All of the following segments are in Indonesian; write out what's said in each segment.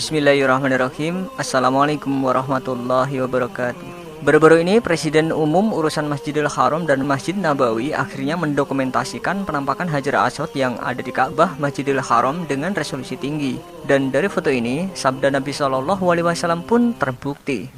Bismillahirrahmanirrahim. Assalamualaikum warahmatullahi wabarakatuh. Baru-baru ini Presiden Umum Urusan Masjidil Haram dan Masjid Nabawi akhirnya mendokumentasikan penampakan Hajar Aswad yang ada di Ka'bah Masjidil Haram dengan resolusi tinggi. Dan dari foto ini, sabda Nabi SAW pun terbukti.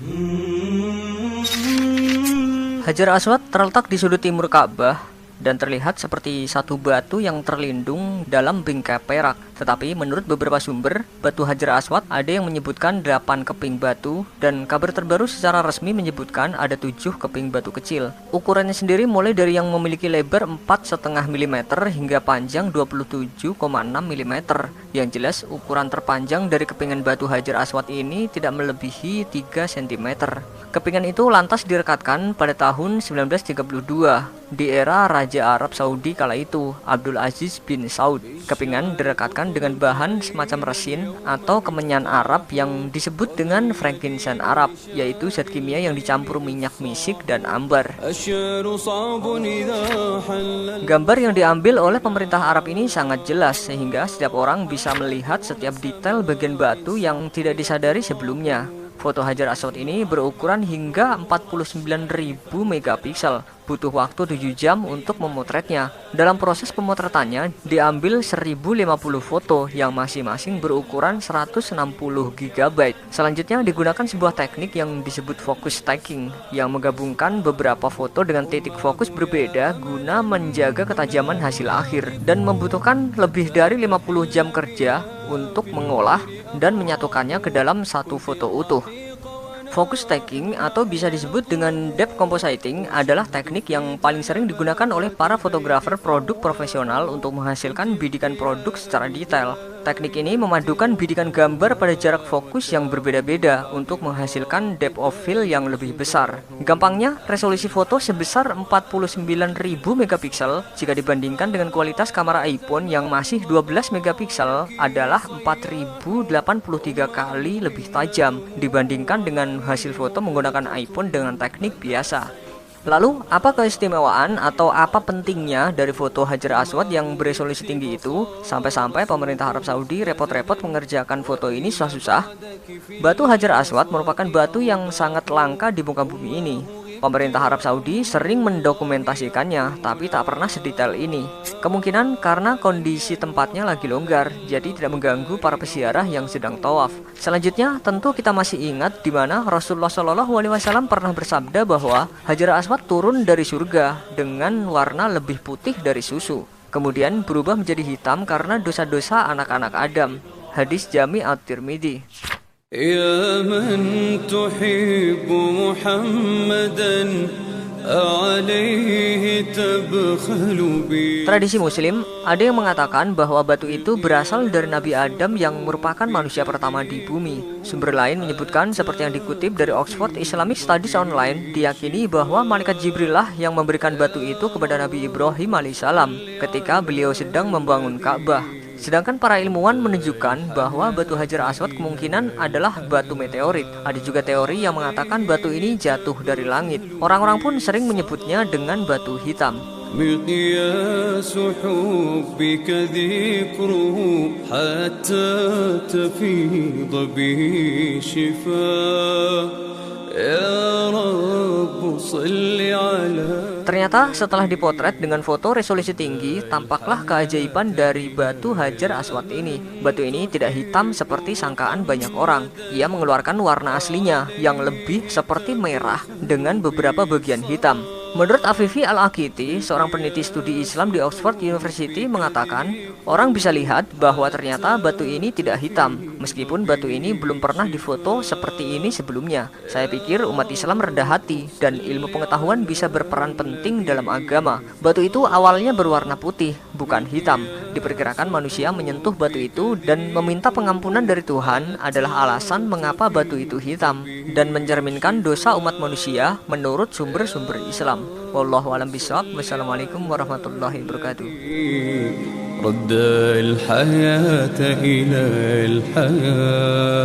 Hajar Aswad terletak di sudut timur Ka'bah dan terlihat seperti satu batu yang terlindung dalam bingkai perak. Tetapi menurut beberapa sumber, batu Hajar Aswad ada yang menyebutkan 8 keping batu, dan kabar terbaru secara resmi menyebutkan ada 7 keping batu kecil. Ukurannya sendiri mulai dari yang memiliki lebar 4,5 mm hingga panjang 27,6 mm. Yang jelas ukuran terpanjang dari kepingan batu Hajar Aswad ini tidak melebihi 3 cm. Kepingan itu lantas direkatkan pada tahun 1932 di era Raja Arab Saudi kala itu, Abdul Aziz bin Saud. Kepingan direkatkan dengan bahan semacam resin atau kemenyan Arab yang disebut dengan frankincense Arab, yaitu zat kimia yang dicampur minyak misik dan ambar. Gambar yang diambil oleh pemerintah Arab ini sangat jelas sehingga setiap orang bisa melihat setiap detail bagian batu yang tidak disadari sebelumnya. Foto Hajar Aswad ini berukuran hingga 49.000 megapiksel. Butuh waktu 7 jam untuk memotretnya. Dalam proses pemotretannya diambil 1050 foto yang masing-masing berukuran 160 GB. Selanjutnya digunakan sebuah teknik yang disebut focus stacking yang menggabungkan beberapa foto dengan titik fokus berbeda guna menjaga ketajaman hasil akhir, dan membutuhkan lebih dari 50 jam kerja untuk mengolah dan menyatukannya ke dalam satu foto utuh. Focus stacking atau bisa disebut dengan depth compositing adalah teknik yang paling sering digunakan oleh para fotografer produk profesional untuk menghasilkan bidikan produk secara detail. Teknik ini memadukan bidikan gambar pada jarak fokus yang berbeda-beda untuk menghasilkan depth of field yang lebih besar. Gampangnya, resolusi foto sebesar 49.000 megapiksel jika dibandingkan dengan kualitas kamera iPhone yang masih 12 megapiksel adalah 4083 kali lebih tajam dibandingkan dengan hasil foto menggunakan iPhone dengan teknik biasa. Lalu, apa keistimewaan atau apa pentingnya dari foto Hajar Aswad yang beresolusi tinggi itu sampai-sampai pemerintah Arab Saudi repot-repot mengerjakan foto ini susah-susah? Batu Hajar Aswad merupakan batu yang sangat langka di muka bumi ini. Pemerintah Arab Saudi sering mendokumentasikannya, tapi tak pernah sedetail ini. Kemungkinan karena kondisi tempatnya lagi longgar, jadi tidak mengganggu para peziarah yang sedang tawaf. Selanjutnya, tentu kita masih ingat di mana Rasulullah SAW pernah bersabda bahwa Hajar Aswad turun dari surga dengan warna lebih putih dari susu, kemudian berubah menjadi hitam karena dosa-dosa anak-anak Adam. Hadis Jami' at-Tirmidzi. Ya man tuhibbu Muhammadan alaihi tabkhalu bi. Tradisi Muslim ada yang mengatakan bahwa batu itu berasal dari Nabi Adam yang merupakan manusia pertama di bumi. Sumber lain menyebutkan seperti yang dikutip dari Oxford Islamic Studies Online, diyakini bahwa malaikat Jibril lah yang memberikan batu itu kepada Nabi Ibrahim alaihissalam ketika beliau sedang membangun Ka'bah. Sedangkan para ilmuwan menunjukkan bahwa batu Hajar Aswad kemungkinan adalah batu meteorit. Ada juga teori yang mengatakan batu ini jatuh dari langit. Orang-orang pun sering menyebutnya dengan batu hitam. Ternyata setelah dipotret dengan foto resolusi tinggi, tampaklah keajaiban dari batu Hajar Aswad ini. Batu ini tidak hitam seperti sangkaan banyak orang. Ia mengeluarkan warna aslinya yang lebih seperti merah dengan beberapa bagian hitam. Menurut Afifi Al-Akiti, seorang peneliti studi Islam di Oxford University, mengatakan orang bisa lihat bahwa ternyata batu ini tidak hitam, meskipun batu ini belum pernah difoto seperti ini sebelumnya. Saya pikir umat Islam rendah hati dan ilmu pengetahuan bisa berperan penting dalam agama. Batu itu awalnya berwarna putih, bukan hitam. Diperkirakan manusia menyentuh batu itu dan meminta pengampunan dari Tuhan adalah alasan mengapa batu itu hitam dan mencerminkan dosa umat manusia menurut sumber-sumber Islam. Wallahu a'lam bishawab. Wassalamualaikum warahmatullahi wabarakatuh. Radda al-hayata ila al-hayat.